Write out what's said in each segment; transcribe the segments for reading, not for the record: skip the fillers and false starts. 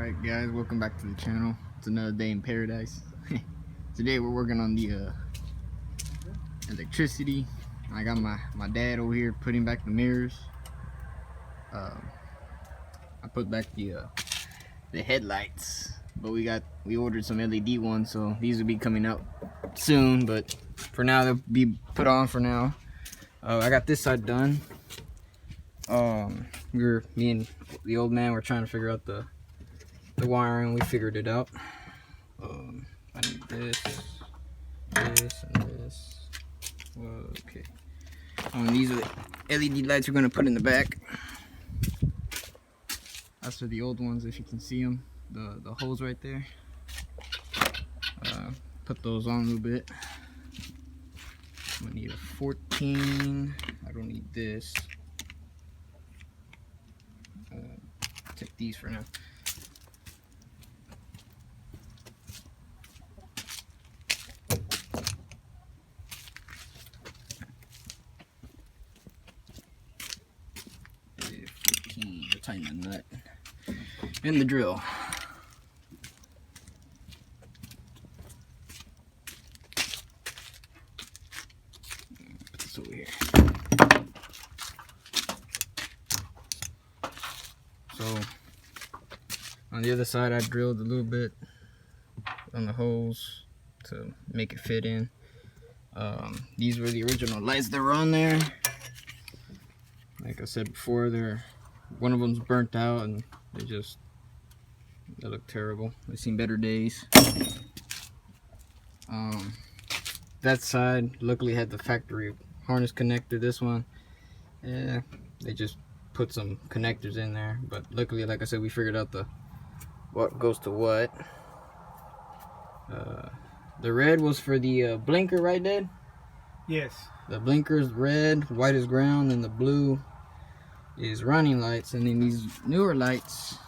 Alright guys, welcome back to the channel. It's another day in paradise. Today we're working on the electricity. I got my dad over here putting back the mirrors. I put back the headlights, but we ordered some LED ones, so these will be coming out soon, but for now they'll be put on for now. I got this side done. Me and the old man were trying to figure out the wiring. We figured it out. I need this, and this. Okay. These are the LED lights we're gonna put in the back. That's for the old ones, if you can see them. The holes right there. Put those on a little bit. I'm gonna need a 14. I don't need this. Take these for now. Tighten the nut and the drill. Put this over here. So on the other side I drilled a little bit on the holes to make it fit in. These were the original lights that were on there. Like I said before, one of them's burnt out and they look terrible. They've seen better days. That side luckily had the factory harness connector. This one, yeah, they just put some connectors in there, but luckily, like I said, we figured out what goes to what. The red was for the blinker, right, Dad? Yes. The blinker's red, white is ground, and the blue is running lights. And then these newer lights,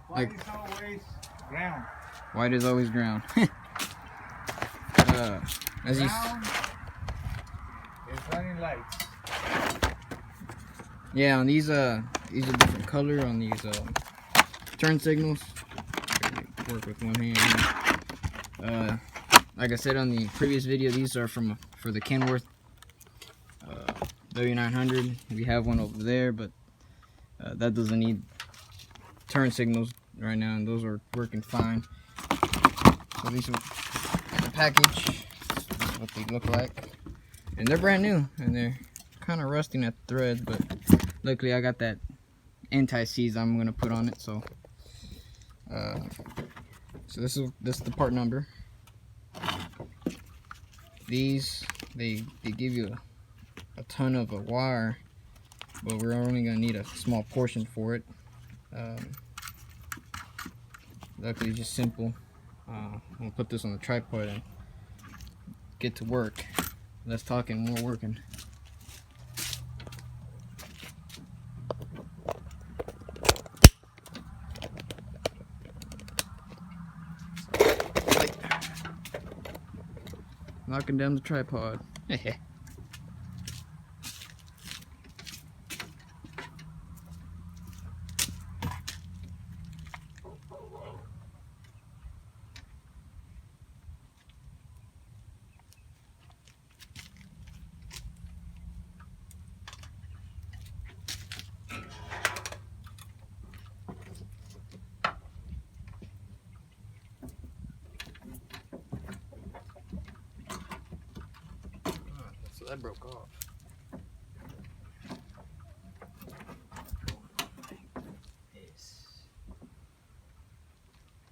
White is always ground. White is always ground. As you Ground is running lights. Yeah, on these are different color on these turn signals. Work with one hand. Like I said on the previous video, these are for the Kenworth W900. We have one over there, but that doesn't need turn signals right now, and those are working fine. So these are the package. This is what they look like, and they're brand new, and they're kind of rusting at the thread, but luckily I got that anti-seize I'm gonna put on it. So this is the part number. These they give you a ton of a wire, but we're only gonna need a small portion for it. Luckily, just simple. I'm gonna put this on the tripod and get to work. Less talking, more working. Knocking down the tripod. So that broke off. Yes.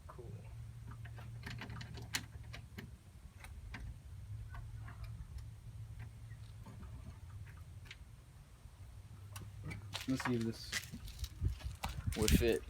Cool. Let's see if this would fit.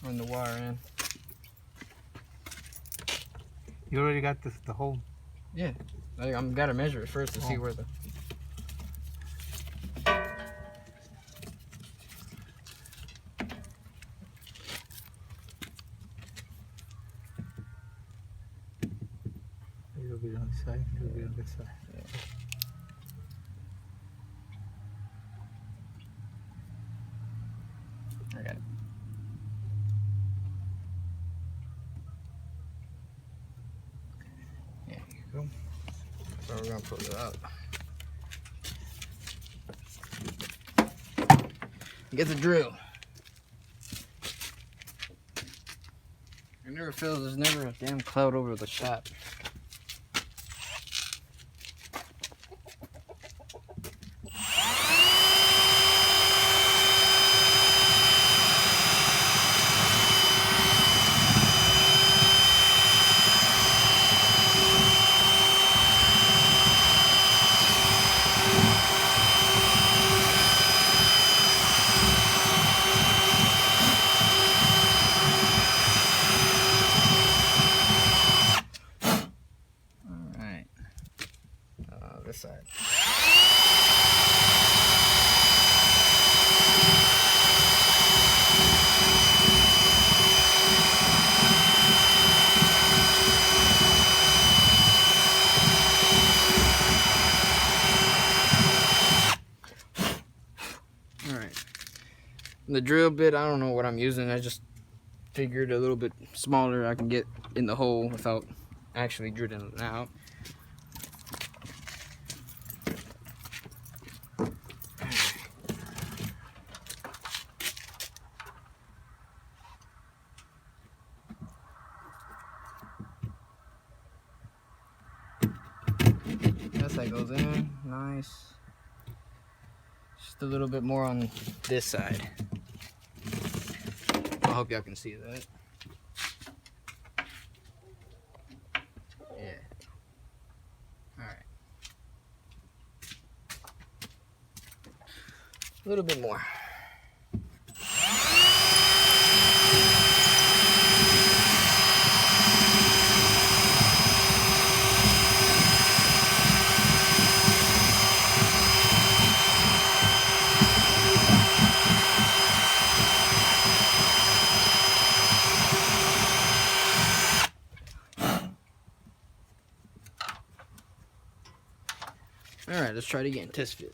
Run the wire in. You already got the hole? Yeah, I'm gotta measure it first to see where the bit on this side, a little bit on this side. I got it. There you go. So we're gonna pull it out. Get the drill. It never feels there's never a damn cloud over the shop. This side. All right. The drill bit, I don't know what I'm using. I just figured a little bit smaller I can get in the hole without actually drilling it out. That goes in nice. Just a little bit more on this side. I hope y'all can see that. Yeah. All right. A little bit more. Alright, let's try it again. Test fit.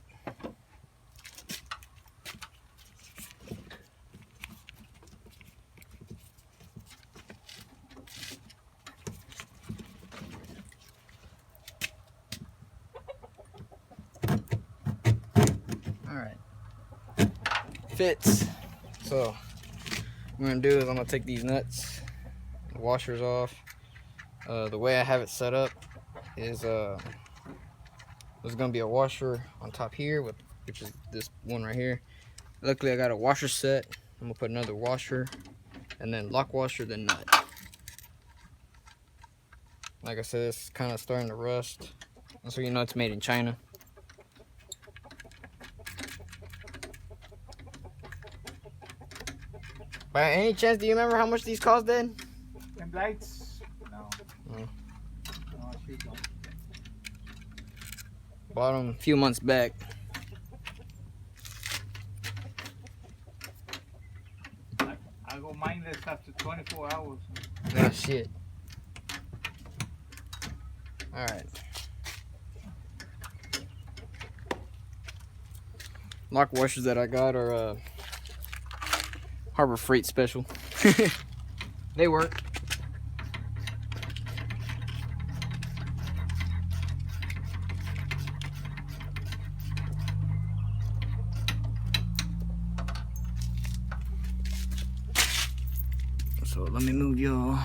Alright. Fits. So, what I'm going to do is I'm going to take these nuts, the washers off. The way I have it set up is there's gonna be a washer on top here, which is this one right here. Luckily I got a washer set. I'm gonna put another washer and then lock washer, then nut. Like I said, it's kind of starting to rust, so you know it's made in China. By any chance, do you remember how much these cost then? And lights? No. No. No, she don't. Bought them a few months back. I go mindless after 24 hours. Oh shit. Alright. Lock washers that I got are Harbor Freight special. They work. So let me move y'all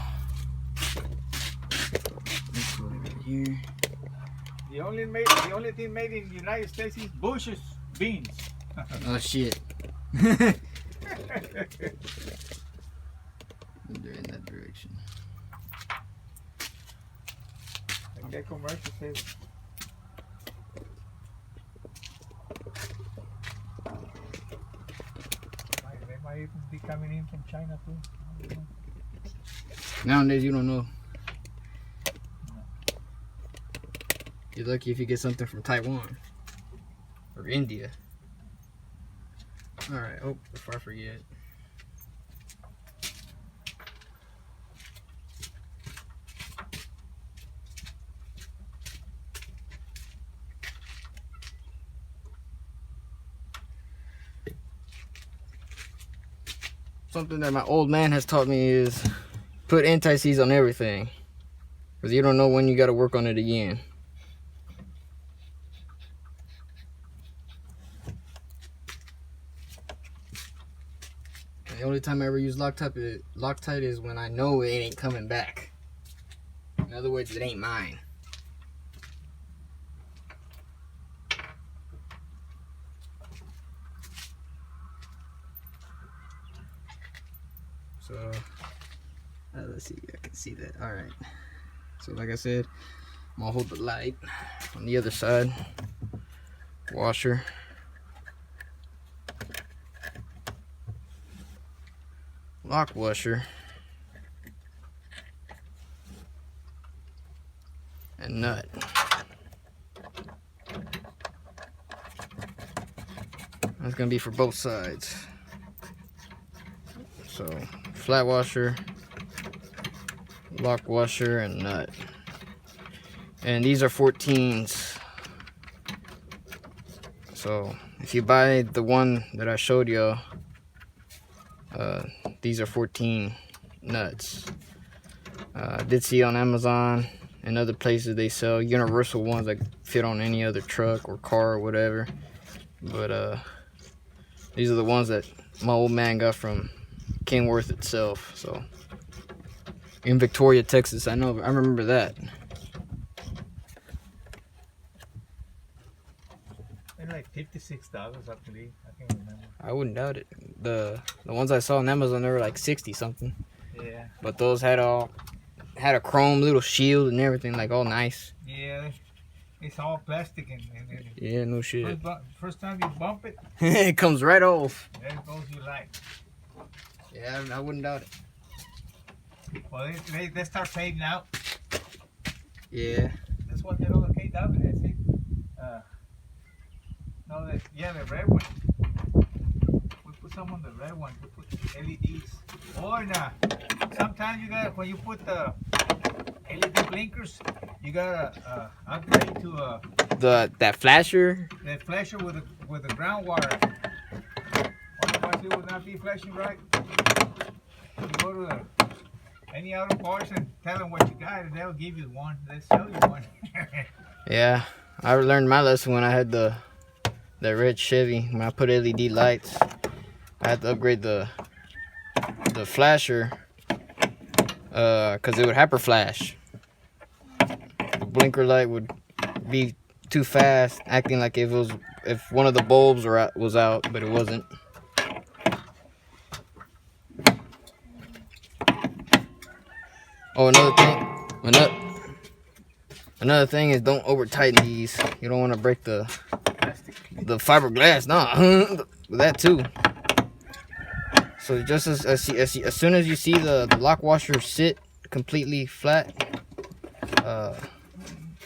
this way right here. The only thing made in the United States is Bush's beans. Oh shit. They're in that direction. Like that commercial says. They might even be coming in from China too. I don't know. Nowadays, you don't know. You're lucky if you get something from Taiwan or India. Alright, oh, before I forget. Something that my old man has taught me is put anti-seize on everything, because you don't know when you got to work on it again. The only time I ever use Loctite is when I know it ain't coming back. In other words, it ain't mine. So, let's see, I can see that. All right. So, like I said, I'm gonna hold the light on the other side. Washer. Lock washer. And nut. That's gonna be for both sides. So, flat washer, lock washer, and nut. And these are 14s. So, if you buy the one that I showed y'all, these are 14 nuts. I did see on Amazon and other places they sell universal ones that fit on any other truck or car or whatever. But these are the ones that my old man got from Kenworth itself. So in Victoria, Texas, I remember that. They're like $56, I believe. I can't remember. I wouldn't doubt it. The ones I saw on Amazon, they were like 60 something. Yeah. But those had a chrome little shield and everything, like all nice. Yeah, it's all plastic and yeah, no shit. First time you bump it, it comes right off. there goes your light. Yeah, I wouldn't doubt it. Well, they start fading out. Yeah. That's what they're all KW. That's it. No, the red one. We put some on the red one. We put LEDs. Or sometimes you got, when you put the LED blinkers, you gotta upgrade to that flasher. That flasher with the ground wire. Otherwise, it would not be flashing right. You go to any auto parts and tell them what you got, and they'll give you one. They'll sell you one. Yeah, I learned my lesson when I had the red Chevy. When I put LED lights, I had to upgrade the flasher because it would hyper flash. The blinker light would be too fast, acting like if one of the bulbs was out, but it wasn't. Oh, another thing is don't over tighten these. You don't want to break the fiberglass. Nah, that too. So just as soon as you see the lock washer sit completely flat,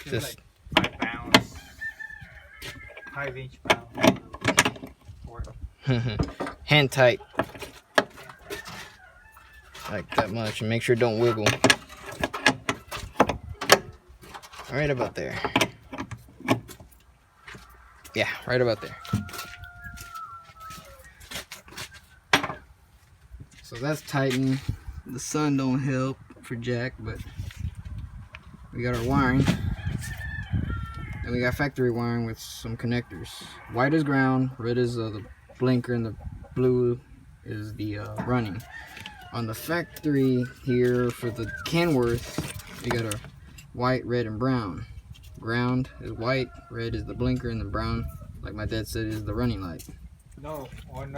just like 5 pounds, 5-inch pound. hand tight like that much, and make sure it don't wiggle. Right about there. Yeah, right about there. So that's tightened. The sun don't help for jack, but we got our wiring. And we got factory wiring with some connectors. White is ground, red is the blinker, and the blue is the running. On the factory here for the Kenworth, we got a white, red, and brown. Ground is white, red is the blinker, and the brown, like my dad said, is the running light. No, on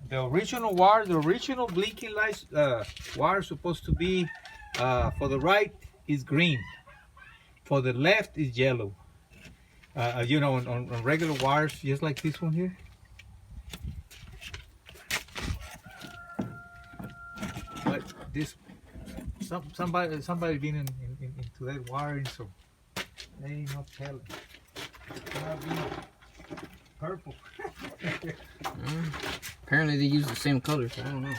the original wire, the original blinking lights wire is supposed to be for the right is green, for the left is yellow. You know, on regular wires, just like this one here. But this, somebody been into that wiring, so they ain't not telling. Not being purple. Apparently they use the same color, so I don't know.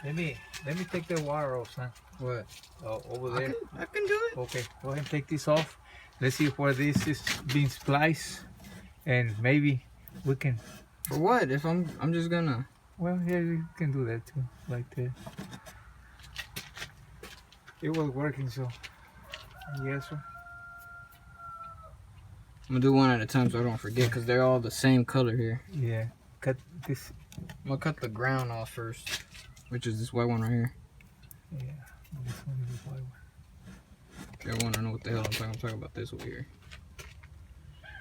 Let me take the wire off, son. What? Over there. I can do it. Okay, go ahead and take this off. Let's see where this is being spliced, and maybe we can. For what? If I'm just gonna. Well, yeah, you can do that too, like that. It was working, so yes, sir. I'm gonna do one at a time so I don't forget, because they're all the same color here. Yeah, cut this. I'm gonna cut the ground off first, which is this white one right here. Yeah, this one is the white one. If y'all wanna know what the hell I'm talking about this over here.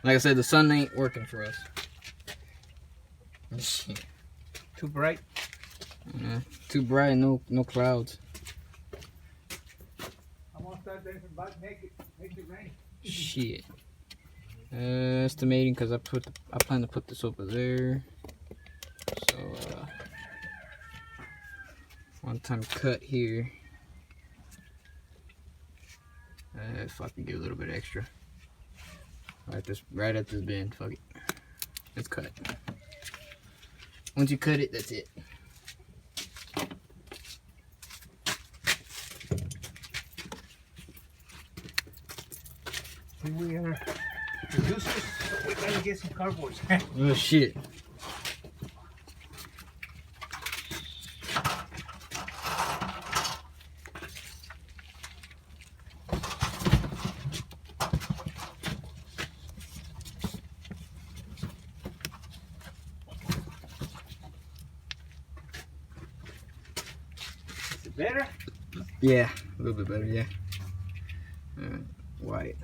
Like I said, the sun ain't working for us. Shit. Too bright. Too bright, no clouds. I'm gonna start dancing back naked, make it rain. Shit. Estimating, because I plan to put this over there. So one time cut here. If I can get a little bit extra. Right at this bend. Fuck it. It's cut. Once you cut it, that's it. Here we are. Producers, we gotta get some cardboard. Oh shit. Is it better? Yeah, a little bit better, yeah. White.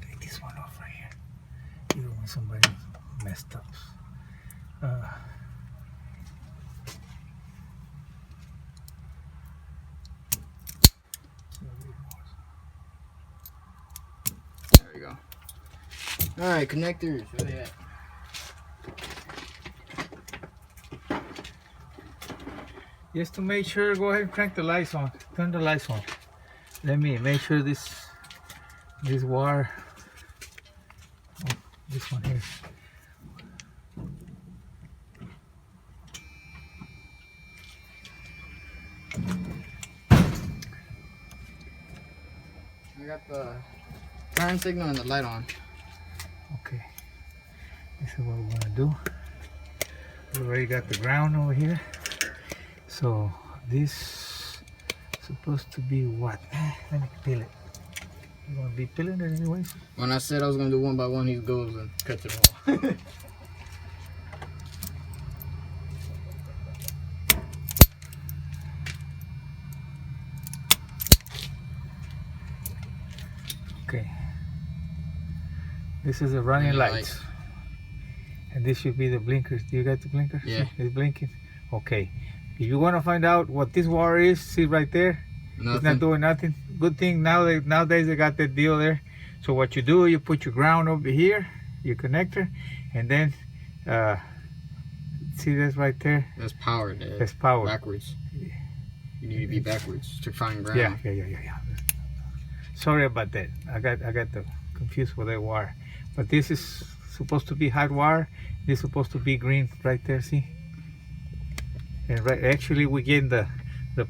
Take this one off right here. You don't want somebody messed up. There we go. Alright, connectors. Where they at? Just to make sure, go ahead and crank the lights on. Turn the lights on. Let me make sure this wire, this one here. I got the turn signal and the light on. Okay, this is what we're gonna do. We already got the ground over here. So this supposed to be what? Let me peel it. You gonna be peeling it anyways? When I said I was gonna do one by one, he goes and cuts it all. Okay. This is the running lights. And this should be the blinkers. Do you got the blinkers? Yeah. It's blinking? Okay. If you want to find out what this wire is, see right there? Nothing. It's not doing nothing. Good thing nowadays they got that deal there. So what you do, you put your ground over here, your connector, and then see this right there? That's power, Dad. That's power. Backwards. You need to be backwards to find ground. Yeah. Sorry about that. I got the confused with that wire. But this is supposed to be hot wire. This is supposed to be green right there, see? And right, actually we get the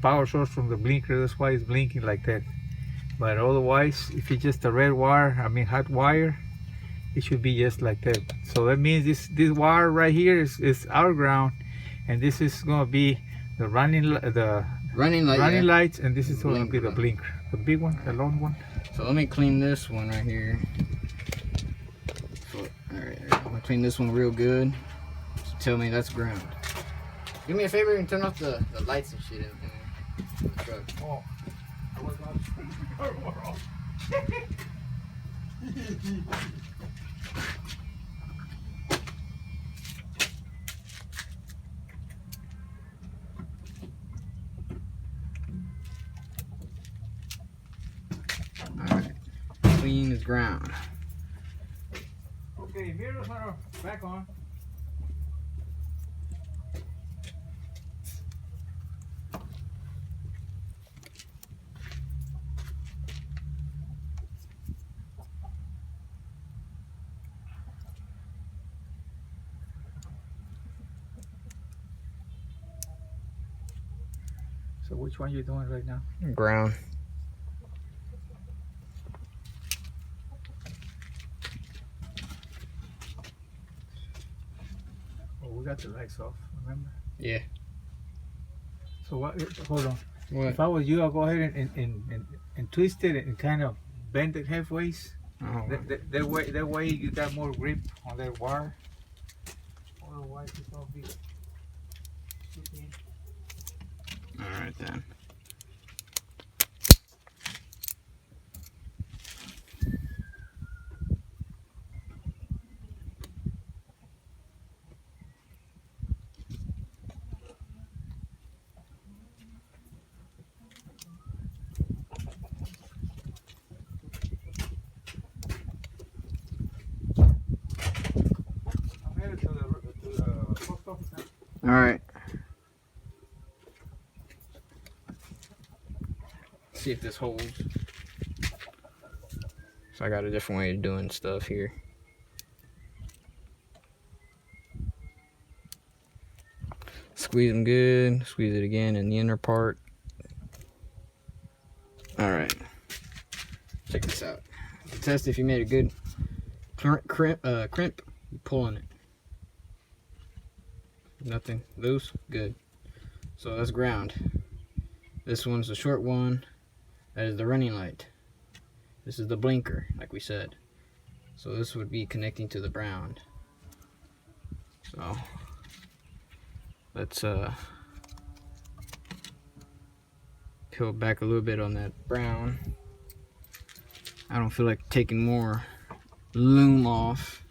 power source from the blinker. That's why it's blinking like that. But otherwise, if it's just a red wire, I mean hot wire, it should be just like that. So that means this wire right here is our ground, and this is gonna be the running lights, and this is gonna be the blinker, the big one, the long one. So let me clean this one right here. Alright, I'm gonna clean this one real good. So tell me that's ground. Do me a favor and turn off the lights and shit in the truck. Oh, I was not Alright, clean as ground. Okay, mirrors are back on. So So which one you doing right now? Ground. Oh, we got the lights off, remember? Yeah. So what, hold on. What? If I was you, I'll go ahead and twist it and kind of bend it halfway. Oh. That way you got more grip on that wire. Otherwise it's all big. All right then. I'm headed to the post office now. All right. See if this holds. So I got a different way of doing stuff here. Squeeze them good. Squeeze it again in the inner part. All right. Check this out. To test if you made a good crimp, you pull on it. Nothing loose. Good. So that's ground. This one's the short one. That is the running light. This is the blinker, like we said. So this would be connecting to the ground. So let's peel back a little bit on that brown. I don't feel like taking more loom off.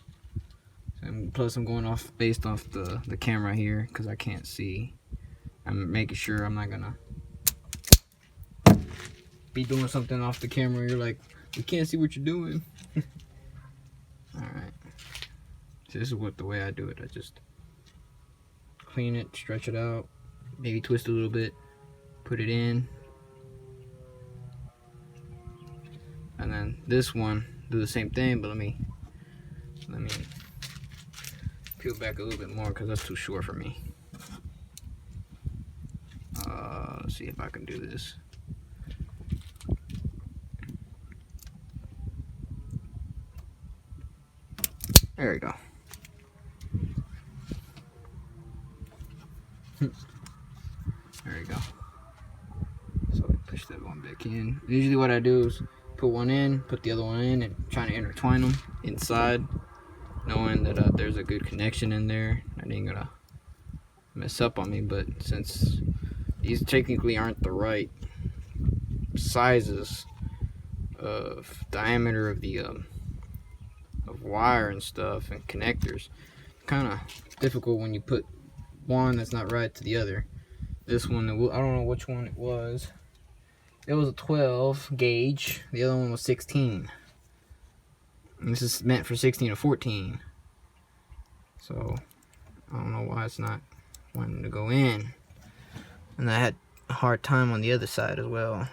And plus I'm going off based off the camera here because I can't see. I'm making sure I'm not gonna be doing something off the camera. You're like, we can't see what you're doing. Alright. So this is the way I do it. I just clean it, stretch it out, maybe twist a little bit, put it in. And then this one, do the same thing, but let me peel back a little bit more because that's too short for me. Let's see if I can do this. There we go. There we go. So we push that one back in. Usually what I do is put one in, put the other one in, and trying to intertwine them inside, knowing that there's a good connection in there. That ain't gonna mess up on me, but since these technically aren't the right sizes of diameter of the of wire and stuff and connectors, kind of difficult when you put one that's not right to the other. This one, I don't know which one it was. It was a 12 gauge. The other one was 16. And this is meant for 16 or 14. So I don't know why it's not wanting to go in. And I had a hard time on the other side as well.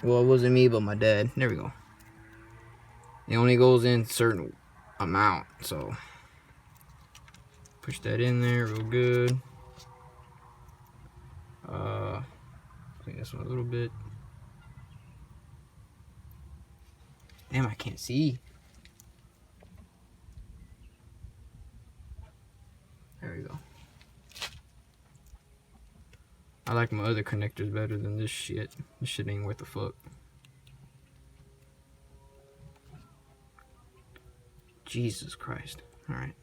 Well, it wasn't me, but my dad. There we go. It only goes in a certain amount, so push that in there real good. Clean this one a little bit. Damn, I can't see. There we go. I like my other connectors better than this shit. This shit ain't worth a fuck. Jesus Christ. Alright.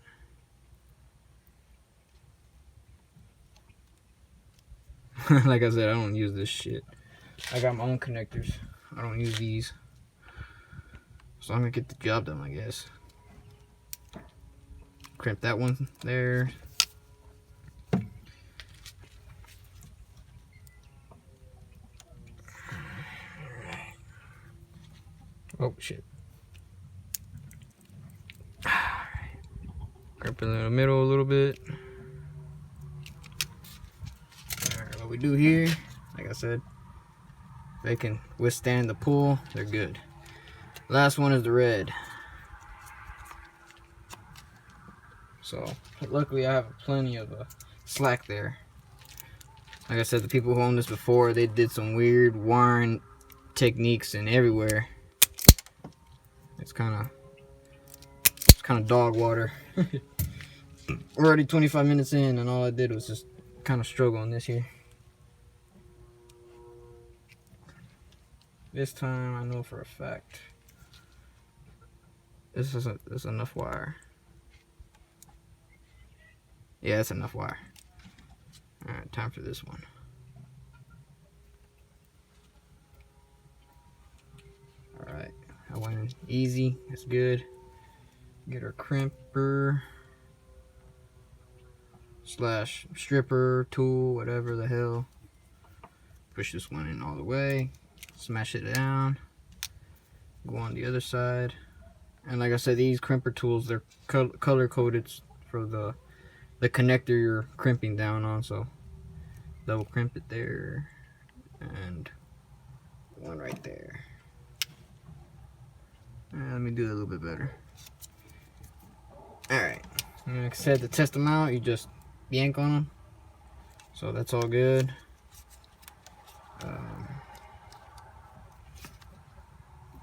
Like I said, I don't use this shit. I got my own connectors. I don't use these. So I'm gonna get the job done, I guess. Crimp that one there. Oh shit. Crimp it in the middle a little bit. Alright, what we do here, like I said, they can withstand the pull, they're good. Last one is the red. So luckily I have plenty of slack there. Like I said, the people who owned this before, they did some weird wiring techniques and everywhere. It's kind of dog water. We're already 25 minutes in, and all I did was just kind of struggle on this here. This time, I know for a fact this is enough wire. Yeah, that's enough wire. Alright, time for this one. Alright, I went in easy. That's good. Get our crimper slash stripper tool, whatever the hell. Push this one in all the way. Smash it down. Go on the other side. And like I said, these crimper tools, they're color coded for the connector you're crimping down on. So double crimp it there, and one right there. Let me do it a little bit better. Alright, like I said, to test them out, you just yank on them. So that's all good.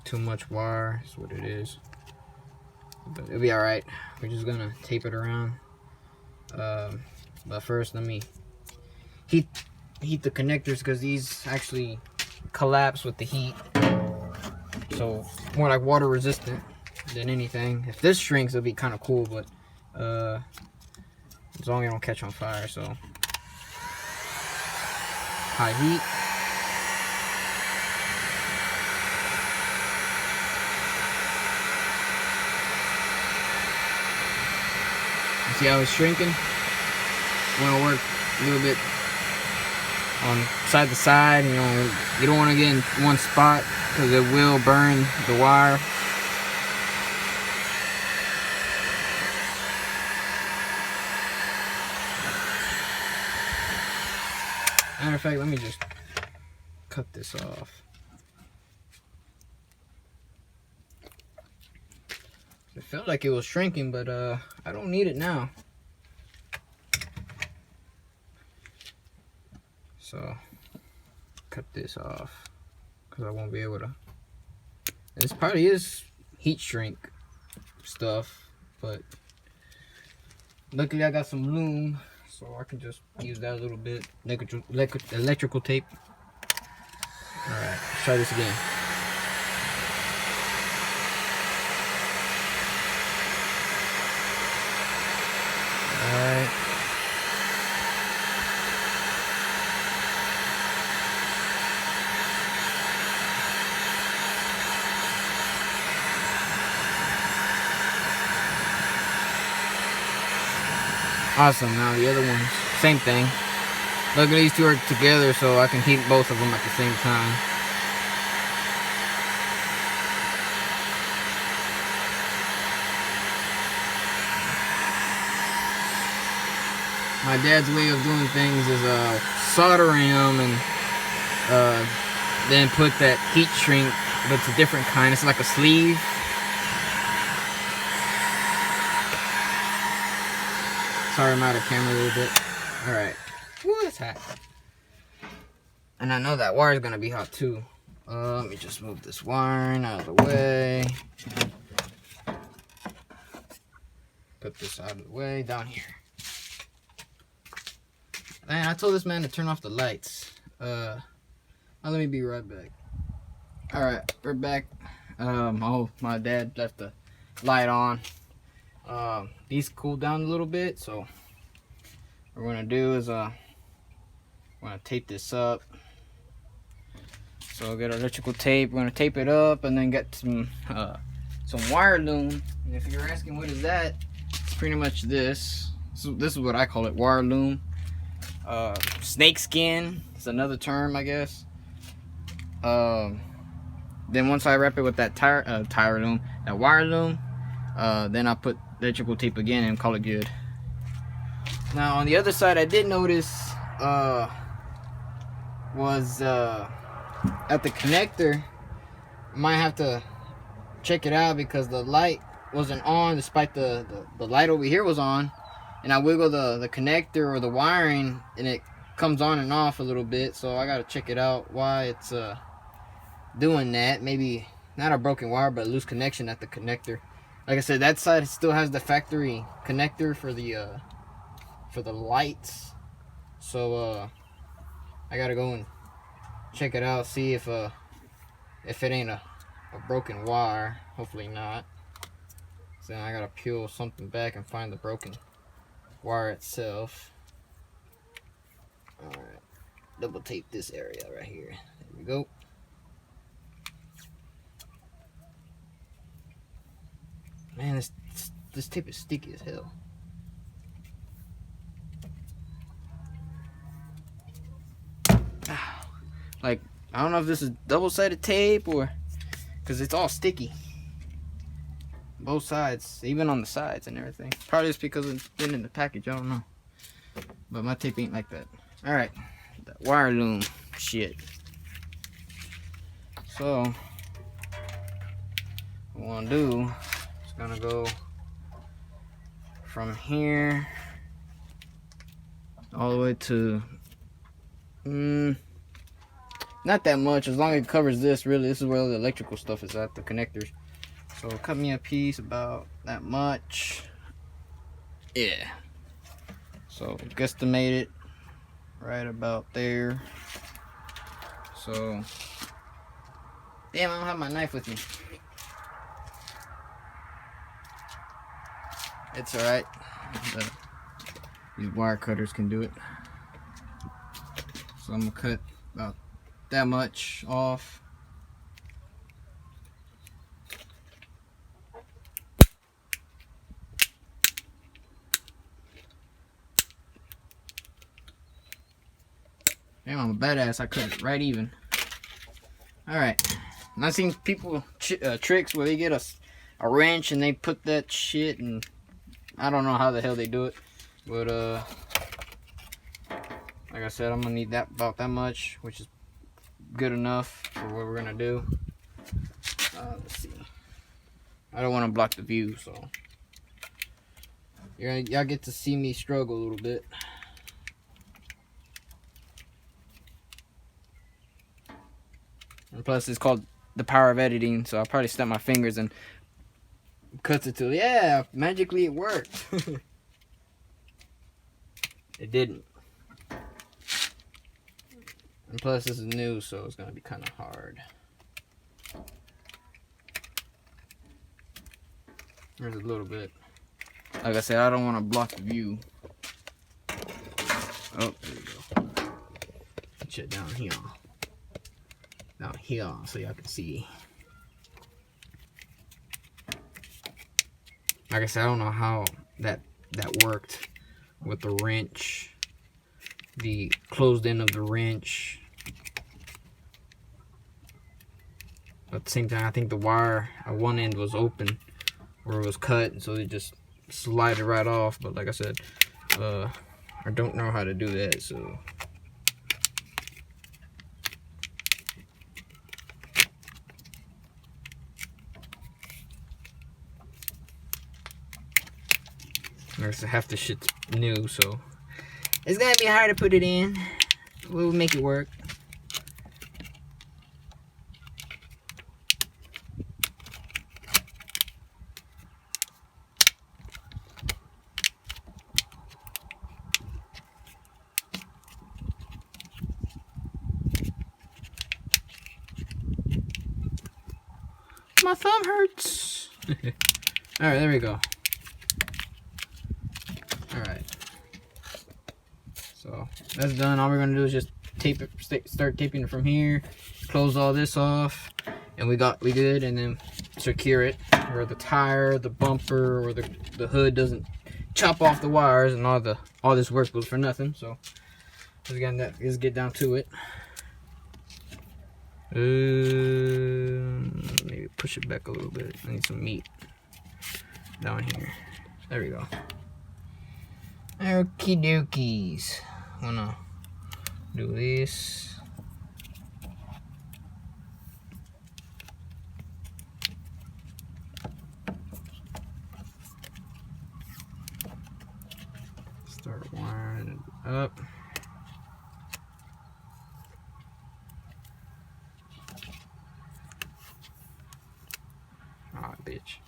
Too much wire is what it is. But it'll be alright. We're just gonna tape it around. But first, let me heat the connectors, because these actually collapse with the heat. So more like water resistant than anything. If this shrinks, it'll be kind of cool, but as long as it don't catch on fire. So high heat. See how it's shrinking? You want to work a little bit on side to side. You know, you don't want to get in one spot, because it will burn the wire. Matter of fact, let me just cut this off. It felt like it was shrinking, but I don't need it now. So cut this off, because I won't be able to. This probably is heat shrink stuff, but luckily I got some loom, so I can just use that a little bit. Electrical tape. Alright, let's try this again. Alright. Awesome. Now the other ones, same thing. Look at these two are together, so I can heat both of them at the same time. My dad's way of doing things is soldering them and then put that heat shrink, but it's a different kind. It's like a sleeve. Sorry, I'm out of camera a little bit. Alright. Woo, it's hot. And I know that wire is going to be hot too. Let me just move this wiring out of the way. Put this out of the way, down here. Man, I told this man to turn off the lights. Now let me be right back. Alright, we're back. Oh, my dad left the light on. These cooled down a little bit, so what we're gonna do is we're gonna tape this up. So we'll get our electrical tape, we're gonna tape it up, and then get some wire loom. And if you're asking what is that, it's pretty much this. So this is what I call it, wire loom. Snake skin is another term, I guess. Then once I wrap it with that wire loom, then I put electrical tape again and call it good. Now on the other side, I did notice was at the connector. I might have to check it out, because the light wasn't on despite the light over here was on, and I wiggle the connector or the wiring, and it comes on and off a little bit, so I gotta check it out why it's doing that. Maybe not a broken wire, but a loose connection at the connector. Like I said, that side still has the factory connector for the lights, so I gotta go and check it out, see if it ain't a broken wire. Hopefully not. So I gotta peel something back and find the broken wire itself. Alright, double tape this area right here. There we go. Man, this tape is sticky as hell. Like, I don't know if this is double-sided tape or because it's all sticky. Both sides, even on the sides and everything. Probably just because it's been in the package, I don't know. But my tape ain't like that. Alright, that wire loom shit. So, what I want to do is gonna go from here all the way to not that much, as long as it covers this. Really, this is where all the electrical stuff is at, the connectors. So cut me a piece about that much. Yeah. So guesstimate it right about there. So damn, I don't have my knife with me. It's alright. These wire cutters can do it. So I'm gonna cut about that much off. Damn, I'm a badass. I cut it right even. Alright. And I've seen people tricks where they get a wrench and they put that shit, and I don't know how the hell they do it. But like I said, I'm gonna need that about that much, which is good enough for what we're gonna do. Let's see. I don't want to block the view, so y'all get to see me struggle a little bit. And plus, it's called the power of editing, so I'll probably snap my fingers and cuts it to, yeah, magically it worked. It didn't. And plus, this is new, so it's gonna be kind of hard. There's a little bit. Like I said, I don't want to block the view. Oh, there we go. Put it down here. Down here, so y'all can see. Like I said, I don't know how that worked with the wrench, the closed end of the wrench. At the same time, I think the wire at one end was open, or it was cut, so it just slided right off. But like I said, I don't know how to do that, so. Half the shit's new, so it's gonna be hard to put it in. We'll make it work. My thumb hurts. Alright, there we go. Alright. So that's done. All we're gonna do is just tape it, start taping it from here, close all this off, and we good, and then secure it where the tire, the bumper, or the hood doesn't chop off the wires, and all this work was for nothing. So let's get down to it. Maybe push it back a little bit. I need some meat down here. There we go. Okie dokies. Wanna do this. Start wiring it up. bitch.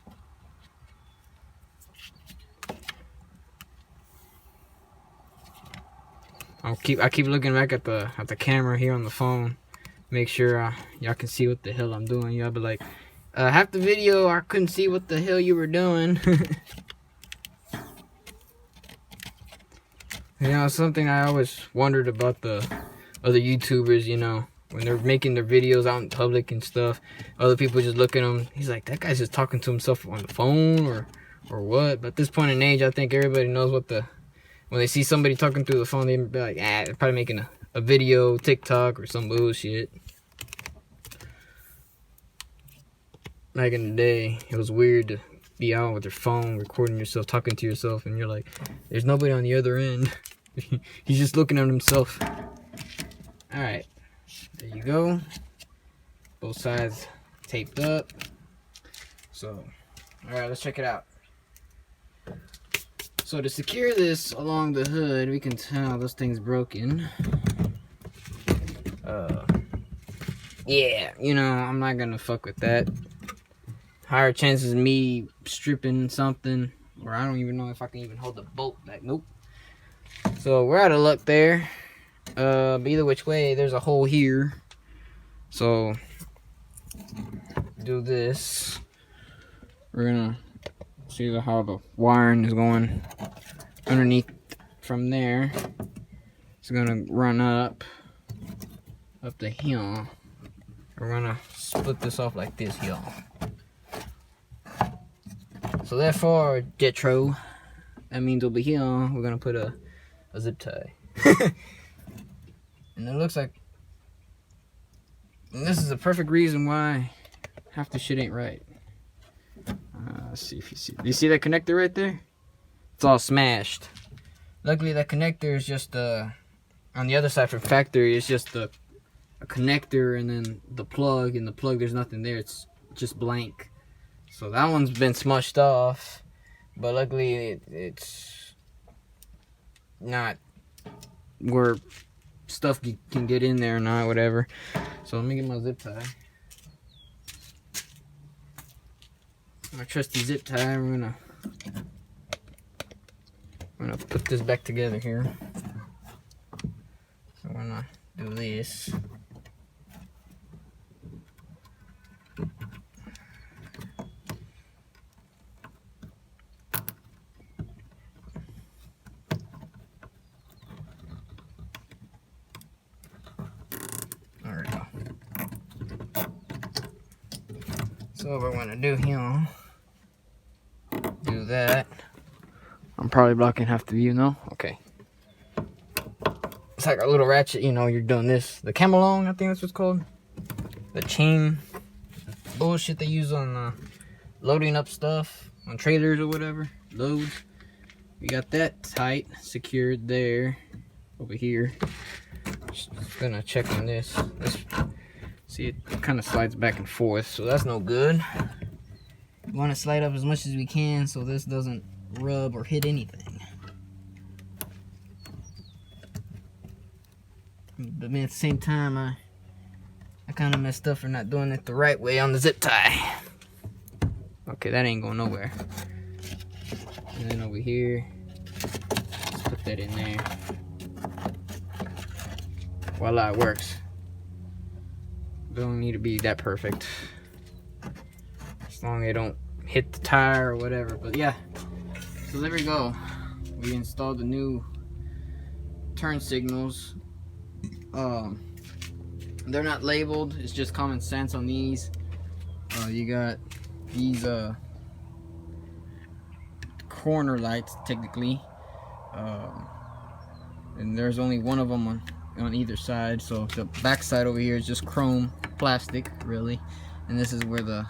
I keep looking back at the camera here on the phone, make sure y'all can see what the hell I'm doing. Y'all be like, half the video I couldn't see what the hell you were doing. You know, something I always wondered about the other YouTubers, you know, when they're making their videos out in public and stuff, other people just look at them. He's like, that guy's just talking to himself on the phone or what? But at this point in age, I think everybody knows what when they see somebody talking through the phone, they be like, they're probably making a video, TikTok, or some bullshit. Back in the day, it was weird to be out with your phone, recording yourself, talking to yourself, and you're like, there's nobody on the other end. He's just looking at himself. Alright, there you go. Both sides taped up. So, alright, let's check it out. So to secure this along the hood, we can tell this thing's broken. Yeah, you know, I'm not gonna fuck with that. Higher chances of me stripping something, or I don't even know if I can even hold the bolt back. Nope. So we're out of luck there. But either which way, there's a hole here. So do this. We're gonna see how the wiring is going underneath from there. It's gonna run up the hill. We're gonna split this off like this, y'all. So therefore, Jetro, that means over here we're gonna put a zip tie. And it looks like, and this is a perfect reason why half the shit ain't right. Let's see if you see. Do you see that connector right there? It's all smashed. Luckily, that connector is just on the other side from factory. It's just a connector and then the plug. And the plug, there's nothing there. It's just blank. So that one's been smushed off. But luckily, it's not where stuff can get in there or not, whatever. So let me get my zip tie. My trusty zip tie. I'm gonna put this back together here. So I'm gonna do this. There we go. So what we're gonna do here, do that. I'm probably blocking half the view, no? Okay. It's like a little ratchet, you know, you're doing this. The camelong, I think that's what's called. The chain bullshit they use on loading up stuff on trailers or whatever. Loads. We got that tight, secured there, over here. Just gonna check on this. See, it kind of slides back and forth, so that's no good. We want to slide up as much as we can so this doesn't rub or hit anything. But man, at the same time, I kind of messed up for not doing it the right way on the zip tie. Okay, that ain't going nowhere. And then over here, let's put that in there. Voila, it works. Don't need to be that perfect. As long as they don't hit the tire or whatever. But yeah, so there we go. We installed the new turn signals. They're not labeled. It's just common sense on these. You got these corner lights technically, and there's only one of them on either side. So the back side over here is just chrome plastic, really, and this is where the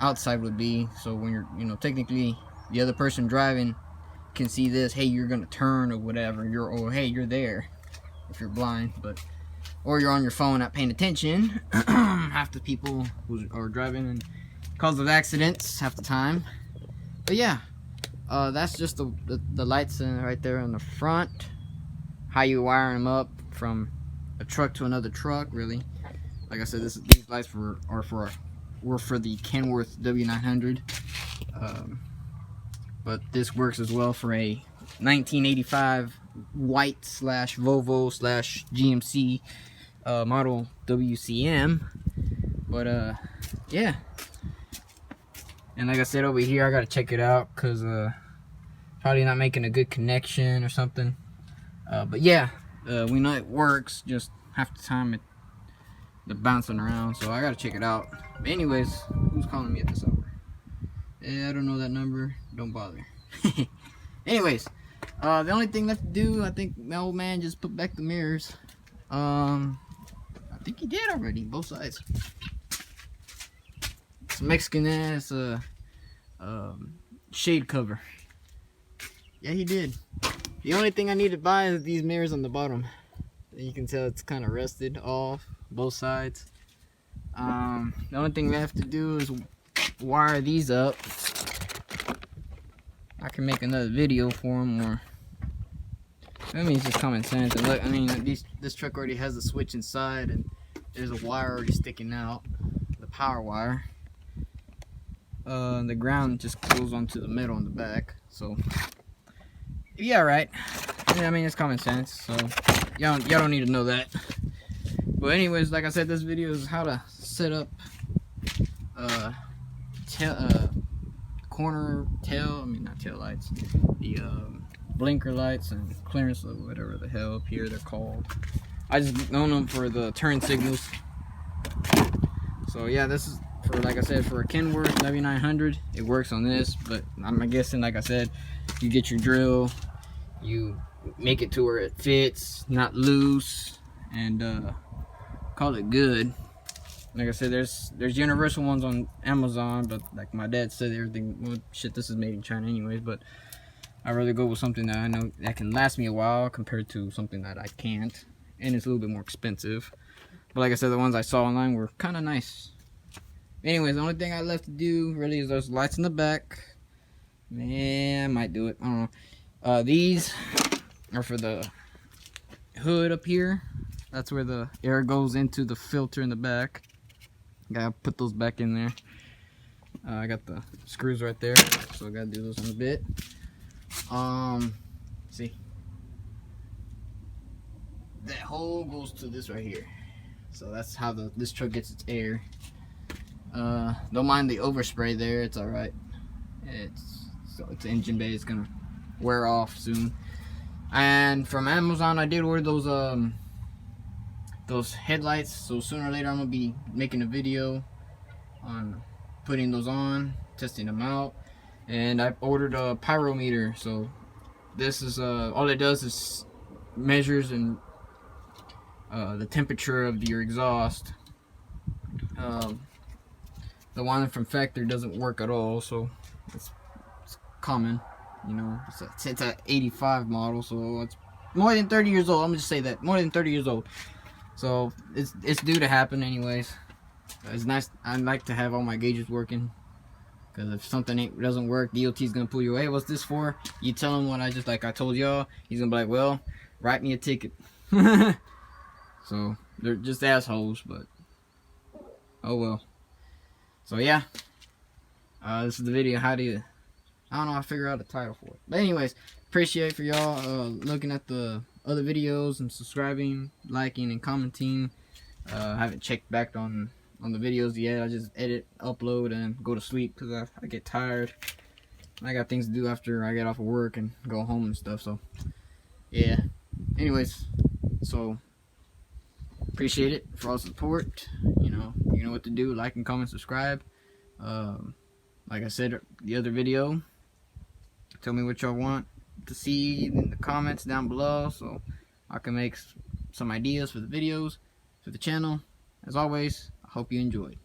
outside would be. So when you're, you know, technically the other person driving can see this, hey, you're gonna turn or whatever, or hey, you're there if you're blind, but or you're on your phone not paying attention. Half the people who are driving and cause of accidents half the time. But yeah, that's just the lights right there in the front. How you wire them up from a truck to another truck, really. Like I said, these lights are for were for the Kenworth W900, but this works as well for a 1985 white / Volvo / GMC model WCM. But yeah, and like I said, over here I gotta check it out because probably not making a good connection or something. But yeah, we know it works, just half the time the bouncing around, so I gotta check it out. But anyways, who's calling me at this hour? Yeah, I don't know that number, don't bother. Anyways, the only thing left to do, I think my old man just put back the mirrors. I think he did already, both sides. Some Mexican ass shade cover. Yeah, he did. The only thing I need to buy is these mirrors on the bottom. You can tell it's kind of rusted off both sides. The only thing we have to do is wire these up. I can make another video for them, or I mean, it's just common sense. And look, I mean, this truck already has a switch inside, and there's a wire already sticking out, the power wire. The ground just goes onto the metal in the back, so yeah, right. Yeah, I mean, it's common sense, so y'all don't need to know that. But anyways, like I said, this video is how to set up not tail lights, the blinker lights and clearance, or whatever the hell up here they're called. I just know them for the turn signals. So yeah, this is for, like I said, for a Kenworth W900. It works on this, but I'm guessing, like I said, you get your drill, you make it to where it fits, not loose, and call it good. Like I said, there's universal ones on Amazon, but like my dad said, everything, well, shit, this is made in China anyways, but I'd rather go with something that I know that can last me a while compared to something that I can't, and it's a little bit more expensive. But like I said, the ones I saw online were kind of nice. Anyways, the only thing I left to do really is those lights in the back. Man, I might do it, I don't know. These are for the hood up here. That's where the air goes into the filter in the back. Gotta put those back in there. I got the screws right there, so I gotta do those in a bit. See, that hole goes to this right here, so that's how this truck gets its air. Don't mind the overspray there, it's all right. It's engine bay, it's gonna wear off soon. And from Amazon, I did order those headlights, so sooner or later I'm gonna be making a video on putting those on, testing them out. And I ordered a Pyrometer, so this is all it does is measures and the temperature of your exhaust. The one from factory doesn't work at all, so it's common, you know. It's an 85 model, so it's more than 30 years old. I'm gonna just say that, more than 30 years old. So it's due to happen anyways. It's nice. I like to have all my gauges working, because if something doesn't work, DOT's gonna pull you away. Hey, what's this for? You tell him what I told y'all. He's gonna be like, well, write me a ticket. So they're just assholes, but oh well. So yeah, this is the video. I don't know, I figure out a title for it. But anyways, appreciate for y'all looking at the other videos and subscribing, liking, and commenting. I haven't checked back on the videos yet. I just edit, upload, and go to sleep because I get tired. I got things to do after I get off of work and go home and stuff. So yeah. Anyways, so appreciate it for all the support. You know what to do. Like and comment, subscribe. Like I said, the other video, tell me what y'all want to see in the comments down below, so I can make some ideas for the videos for the channel. As always, I hope you enjoyed.